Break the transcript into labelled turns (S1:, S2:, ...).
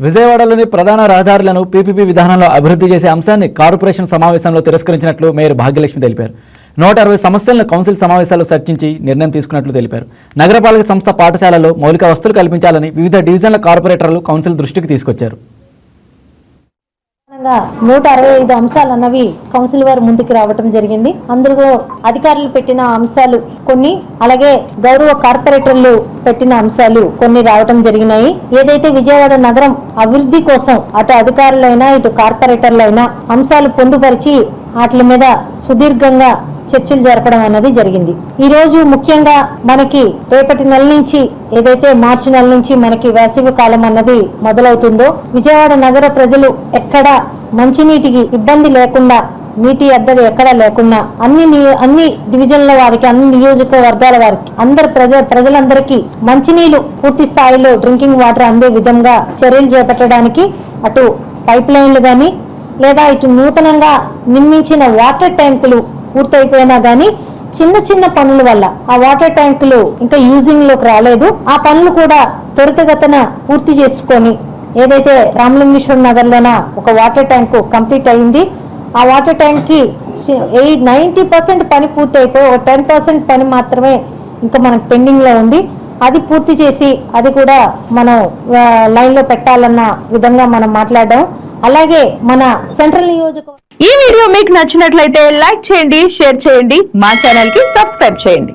S1: విజయవాడలోని ప్రధాన రహదారులను పీపీపీ విధానంలో అభివృద్ధి చేసే అంశాన్ని కార్పొరేషన్ సమావేశంలో తిరస్కరించినట్లు మేయర్ భాగ్యలక్ష్మి తెలిపారు. 160 సమస్యలను కౌన్సిల్ సమావేశాల్లో చర్చించి నిర్ణయం తీసుకున్నట్లు తెలిపారు. నగరపాలక సంస్థ పాఠశాలల్లో మౌలిక వసతులు కల్పించాలని వివిధ డివిజన్ల కార్పొరేటర్లు కౌన్సిల్ దృష్టికి తీసుకొచ్చారు.
S2: 165 అంశాలు అన్నవి కౌన్సిల్ వారు ముందుకు రావడం జరిగింది. అందులో అధికారులు పెట్టిన అంశాలు కొన్ని, అలాగే గౌరవ కార్పొరేటర్లు పెట్టిన అంశాలు కొన్ని రావడం జరిగినాయి. ఏదైతే విజయవాడ నగరం అభివృద్ధి కోసం అటు అధికారులైనా ఇటు కార్పొరేటర్లైనా అంశాలు పొందుపరిచి వాటి మీద సుదీర్ఘంగా చర్చలు జరపడం అన్నది జరిగింది. ఈ రోజు ముఖ్యంగా మనకి రేపటి నెల నుంచి ఏదైతే మార్చి నెల నుంచి మనకి వేసవి కాలం అన్నది మొదలవుతుందో విజయవాడ నగర ప్రజలు ఎక్కడ మంచినీటికి ఇబ్బంది లేకుండా, నీటి ఎద్దడి ఎక్కడా లేకుండా అన్ని డివిజన్ల వారికి, అన్ని నియోజకవర్గాల వారికి, ప్రజలందరికీ మంచినీళ్లు పూర్తి స్థాయిలో డ్రింకింగ్ వాటర్ అందే విధంగా చర్యలు చేపట్టడానికి అటు పైప్ లైన్లు గాని లేదా ఇటు నూతనంగా నిర్మించిన వాటర్ ట్యాంకులు పూర్తయిపోయినా గానీ చిన్న చిన్న పనుల వల్ల ఆ వాటర్ ట్యాంకులు ఇంకా యూజింగ్ లోకి రాలేదు. ఆ పనులు కూడా త్వరితగతిన పూర్తి చేసుకొని ఏదైతే రామలింగేశ్వర నగర్ లోన ఒక వాటర్ ట్యాంకు కంప్లీట్ అయింది. ఆ వాటర్ ట్యాంక్ కి 90% పని పూర్తి అయిపోయి 10% పని మాత్రమే ఇంకా మనకు పెండింగ్ లో ఉంది. అది పూర్తి చేసి అది కూడా మనం లైన్ లో పెట్టాలన్న విధంగా మనం మాట్లాడడం. అలాగే మన సెంట్రల్ నియోజకవర్గం
S3: ఈ వీడియో మీకు నచ్చినట్లయితే లైక్ చేయండి, షేర్ చేయండి, మా ఛానల్ కి సబ్స్క్రైబ్ చేయండి.